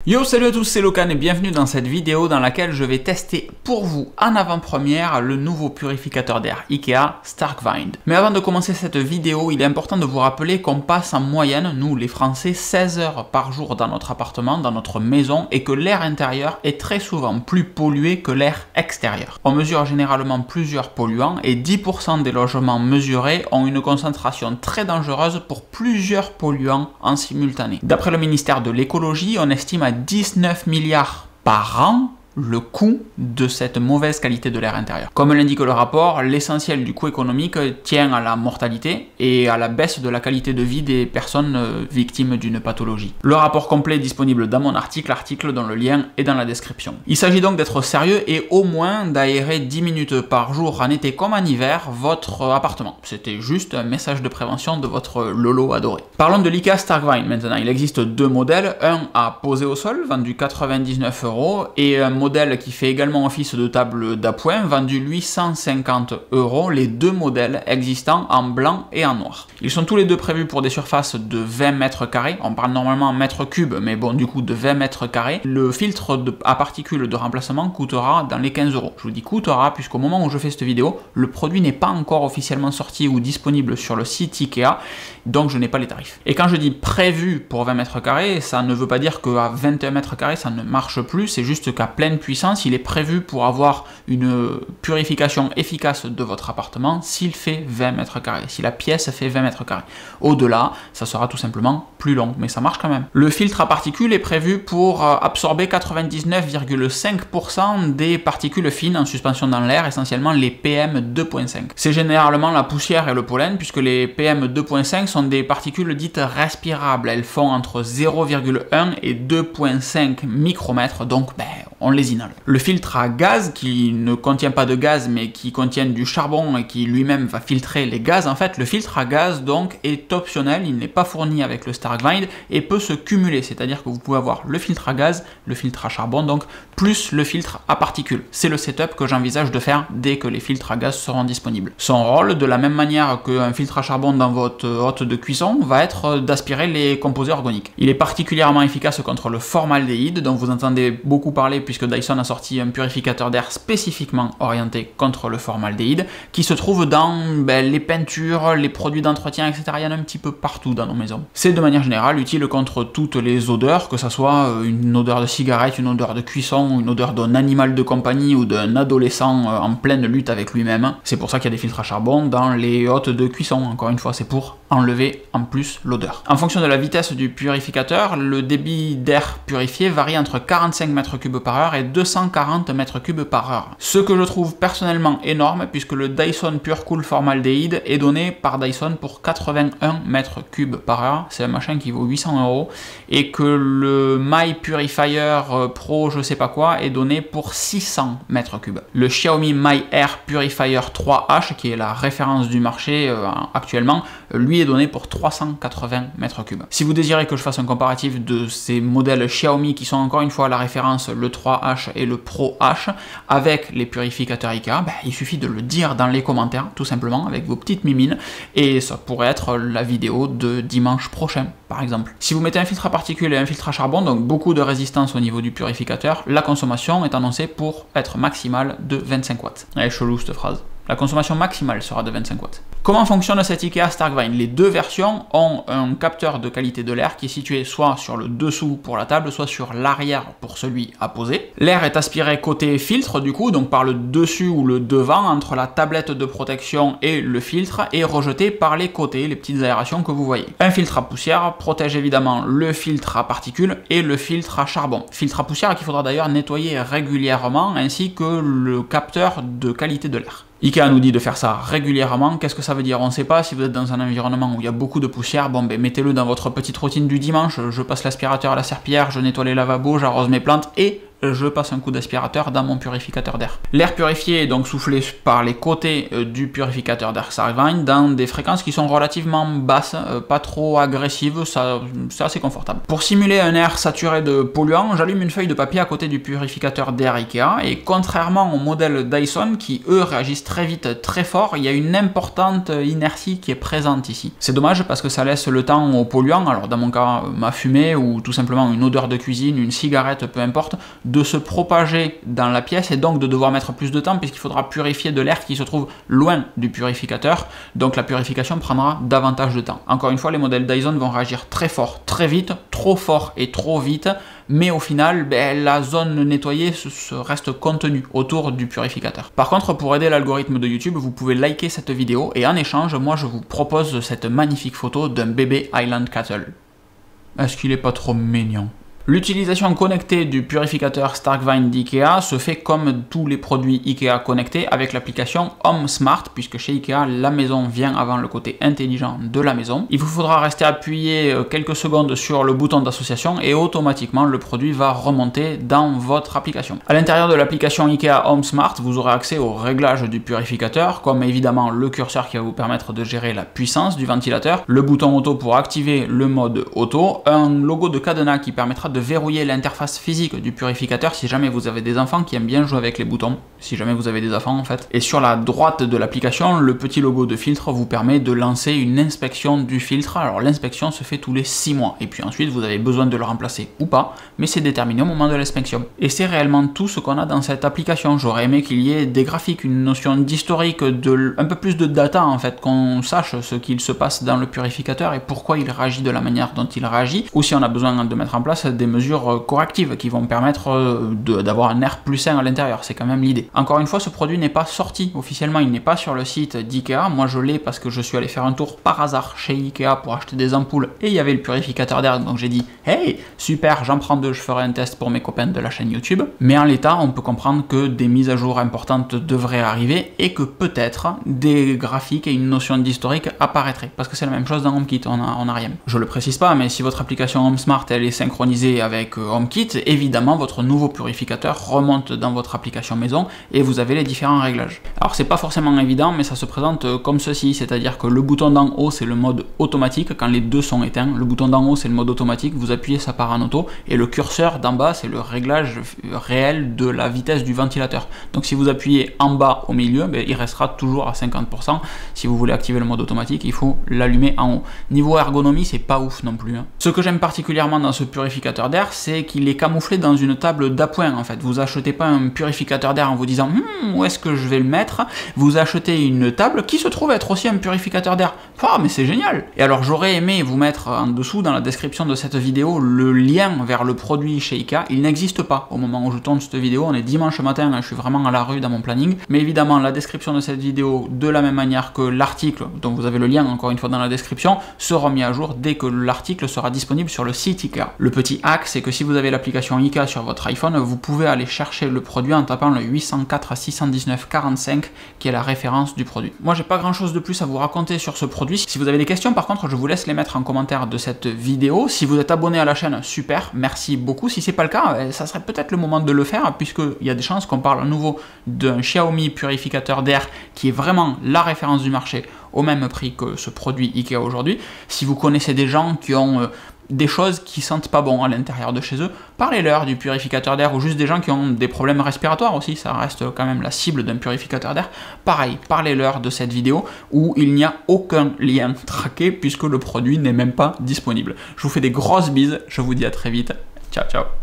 Yo, salut à tous, c'est Locan et bienvenue dans cette vidéo dans laquelle je vais tester pour vous en avant-première le nouveau purificateur d'air IKEA Starkwind. Mais avant de commencer cette vidéo, il est important de vous rappeler qu'on passe en moyenne, nous les Français, 16 heures par jour dans notre appartement, dans notre maison, et que l'air intérieur est très souvent plus pollué que l'air extérieur. On mesure généralement plusieurs polluants et 10% des logements mesurés ont une concentration très dangereuse pour plusieurs polluants en simultané. D'après le ministère de l'écologie, on estime à 19 milliards par an le coût de cette mauvaise qualité de l'air intérieur. Comme l'indique le rapport, l'essentiel du coût économique tient à la mortalité et à la baisse de la qualité de vie des personnes victimes d'une pathologie. Le rapport complet est disponible dans mon article dont le lien est dans la description. Il s'agit donc d'être sérieux et au moins d'aérer 10 minutes par jour en été comme en hiver votre appartement. C'était juste un message de prévention de votre Lolo adoré. Parlons de l'IKEA Starkwind maintenant. Il existe deux modèles, un à poser au sol, vendu 99 € et un modèle qui fait également office de table d'appoint, vendu 850 €, les deux modèles existants en blanc et en noir. Ils sont tous les deux prévus pour des surfaces de 20 mètres carrés, on parle normalement en mètres cubes, mais bon du coup de 20 mètres carrés. Le filtre à particules de remplacement coûtera dans les 15 €. Je vous dis coûtera puisqu'au moment où je fais cette vidéo, le produit n'est pas encore officiellement sorti ou disponible sur le site IKEA, donc je n'ai pas les tarifs. Et quand je dis prévu pour 20 mètres carrés, ça ne veut pas dire qu'à 21 mètres carrés ça ne marche plus, c'est juste qu'à pleine puissance, il est prévu pour avoir une purification efficace de votre appartement s'il fait 20 mètres carrés, si la pièce fait 20 mètres carrés. Au-delà, ça sera tout simplement plus long, mais ça marche quand même. Le filtre à particules est prévu pour absorber 99,5% des particules fines en suspension dans l'air, essentiellement les PM2.5. C'est généralement la poussière et le pollen, puisque les PM2.5 sont des particules dites respirables. Elles font entre 0,1 et 2,5 micromètres, donc on les inhale. Le filtre à gaz, qui ne contient pas de gaz mais qui contient du charbon et qui lui-même va filtrer les gaz, en fait le filtre à gaz donc est optionnel, il n'est pas fourni avec le Starkwind et peut se cumuler, c'est-à-dire que vous pouvez avoir le filtre à gaz, le filtre à charbon donc, plus le filtre à particules. C'est le setup que j'envisage de faire dès que les filtres à gaz seront disponibles. Son rôle, de la même manière qu'un filtre à charbon dans votre hotte de cuisson, va être d'aspirer les composés organiques. Il est particulièrement efficace contre le formaldéhyde, dont vous entendez beaucoup parler puisque Dyson a sorti un purificateur d'air spécifiquement orienté contre le formaldéhyde, qui se trouve dans les peintures, les produits d'entretien, etc. Il y en a un petit peu partout dans nos maisons. C'est de manière générale utile contre toutes les odeurs, que ce soit une odeur de cigarette, une odeur de cuisson, une odeur d'un animal de compagnie ou d'un adolescent en pleine lutte avec lui-même. C'est pour ça qu'il y a des filtres à charbon dans les hottes de cuisson. Encore une fois, c'est pour enlever en plus l'odeur. En fonction de la vitesse du purificateur, le débit d'air purifié varie entre 45 mètres cubes par heure et 240 mètres cubes par heure. Ce que je trouve personnellement énorme puisque le Dyson PureCool Formaldéhyde est donné par Dyson pour 81 mètres cubes par heure. C'est un machin qui vaut 800 € et que le My Purifier Pro je sais pas quoi est donné pour 600 mètres cubes. Le Xiaomi My Air Purifier 3H qui est la référence du marché actuellement, lui est donné pour 380 mètres cubes. Si vous désirez que je fasse un comparatif de ces modèles Xiaomi qui sont encore une fois la référence, le 3H et le Pro H, avec les purificateurs IKEA, il suffit de le dire dans les commentaires, tout simplement, avec vos petites mimines, et ça pourrait être la vidéo de dimanche prochain, par exemple. Si vous mettez un filtre à particules et un filtre à charbon, donc beaucoup de résistance au niveau du purificateur, la consommation est annoncée pour être maximale de 25 watts. Elle est chelou cette phrase. La consommation maximale sera de 25 watts. Comment fonctionne cette IKEA Starkwind? Les deux versions ont un capteur de qualité de l'air qui est situé soit sur le dessous pour la table, soit sur l'arrière pour celui à poser. L'air est aspiré côté filtre du coup, donc par le dessus ou le devant entre la tablette de protection et le filtre, et rejeté par les côtés, les petites aérations que vous voyez. Un filtre à poussière protège évidemment le filtre à particules et le filtre à charbon. Filtre à poussière qu'il faudra d'ailleurs nettoyer régulièrement, ainsi que le capteur de qualité de l'air. IKEA nous dit de faire ça régulièrement. Qu'est-ce que ça veut dire? On ne sait pas. Si vous êtes dans un environnement où il y a beaucoup de poussière, mettez-le dans votre petite routine du dimanche. Je passe l'aspirateur à la serpillière, je nettoie les lavabos, j'arrose mes plantes et je passe un coup d'aspirateur dans mon purificateur d'air. L'air purifié est donc soufflé par les côtés du purificateur d'air Starkvine dans des fréquences qui sont relativement basses, pas trop agressives, c'est assez confortable. Pour simuler un air saturé de polluants, j'allume une feuille de papier à côté du purificateur d'air Ikea, et contrairement au modèle Dyson qui eux réagissent très vite, très fort, il y a une importante inertie qui est présente ici. C'est dommage parce que ça laisse le temps aux polluants, alors dans mon cas ma fumée ou tout simplement une odeur de cuisine, une cigarette, peu importe, de se propager dans la pièce et donc de devoir mettre plus de temps puisqu'il faudra purifier de l'air qui se trouve loin du purificateur, donc la purification prendra davantage de temps. Encore une fois, les modèles Dyson vont réagir très fort, très vite, trop fort et trop vite, mais au final, la zone nettoyée reste contenue autour du purificateur. Par contre, pour aider l'algorithme de YouTube, vous pouvez liker cette vidéo et en échange, moi je vous propose cette magnifique photo d'un bébé Highland Cattle. Est-ce qu'il est pas trop mignon? L'utilisation connectée du purificateur Starkvine d'IKEA se fait comme tous les produits IKEA connectés avec l'application Home Smart, puisque chez IKEA, la maison vient avant le côté intelligent de la maison. Il vous faudra rester appuyé quelques secondes sur le bouton d'association et automatiquement le produit va remonter dans votre application. À l'intérieur de l'application IKEA Home Smart, vous aurez accès aux réglages du purificateur, comme évidemment le curseur qui va vous permettre de gérer la puissance du ventilateur, le bouton auto pour activer le mode auto, un logo de cadenas qui permettra de verrouiller l'interface physique du purificateur si jamais vous avez des enfants qui aiment bien jouer avec les boutons, si jamais vous avez des enfants en fait. Et sur la droite de l'application, le petit logo de filtre vous permet de lancer une inspection du filtre. Alors l'inspection se fait tous les 6 mois et puis ensuite vous avez besoin de le remplacer ou pas, mais c'est déterminé au moment de l'inspection. Et c'est réellement tout ce qu'on a dans cette application. J'aurais aimé qu'il y ait des graphiques, une notion d'historique, un peu plus de data en fait, qu'on sache ce qu'il se passe dans le purificateur et pourquoi il réagit de la manière dont il réagit, ou si on a besoin de mettre en place des mesures correctives qui vont permettre d'avoir un air plus sain à l'intérieur, c'est quand même l'idée. Encore une fois, ce produit n'est pas sorti officiellement, il n'est pas sur le site d'IKEA, moi je l'ai parce que je suis allé faire un tour par hasard chez IKEA pour acheter des ampoules et il y avait le purificateur d'air, donc j'ai dit hey, super, j'en prends deux, je ferai un test pour mes copains de la chaîne YouTube. Mais en l'état, on peut comprendre que des mises à jour importantes devraient arriver et que peut-être des graphiques et une notion d'historique apparaîtraient, parce que c'est la même chose dans HomeKit, on a rien. Je le précise pas, mais si votre application HomeSmart elle est synchronisée avec HomeKit, évidemment votre nouveau purificateur remonte dans votre application maison et vous avez les différents réglages. Alors c'est pas forcément évident, mais ça se présente comme ceci, c'est-à-dire que le bouton d'en haut c'est le mode automatique quand les deux sont éteints, le bouton d'en haut c'est le mode automatique, vous appuyez, ça part en auto, et le curseur d'en bas c'est le réglage réel de la vitesse du ventilateur. Donc si vous appuyez en bas au milieu, il restera toujours à 50%. Si vous voulez activer le mode automatique, il faut l'allumer en haut. Niveau ergonomie, c'est pas ouf non plus. Ce que j'aime particulièrement dans ce purificateur d'air, c'est qu'il est camouflé dans une table d'appoint en fait. Vous achetez pas un purificateur d'air en vous disant où est-ce que je vais le mettre, vous achetez une table qui se trouve être aussi un purificateur d'air. Ah, mais c'est génial! Et alors j'aurais aimé vous mettre en dessous dans la description de cette vidéo le lien vers le produit chez IKEA. Il n'existe pas au moment où je tourne cette vidéo, on est dimanche matin, je suis vraiment à la rue dans mon planning, mais évidemment la description de cette vidéo, de la même manière que l'article, dont vous avez le lien encore une fois dans la description, sera mis à jour dès que l'article sera disponible sur le site IKEA. Le petit hack, c'est que si vous avez l'application IKEA sur votre iPhone, vous pouvez aller chercher le produit en tapant le 804 619 45 qui est la référence du produit. Moi j'ai pas grand chose de plus à vous raconter sur ce produit. Si vous avez des questions par contre, je vous laisse les mettre en commentaire de cette vidéo. Si vous êtes abonné à la chaîne, super, merci beaucoup. Si c'est pas le cas, ça serait peut-être le moment de le faire puisqu'il y a des chances qu'on parle à nouveau d'un Xiaomi purificateur d'air qui est vraiment la référence du marché au même prix que ce produit IKEA aujourd'hui. Si vous connaissez des gens qui ont des choses qui sentent pas bon à l'intérieur de chez eux, parlez-leur du purificateur d'air, ou juste des gens qui ont des problèmes respiratoires aussi, ça reste quand même la cible d'un purificateur d'air. Pareil, parlez-leur de cette vidéo où il n'y a aucun lien traqué puisque le produit n'est même pas disponible. Je vous fais des grosses bises, je vous dis à très vite, ciao ciao.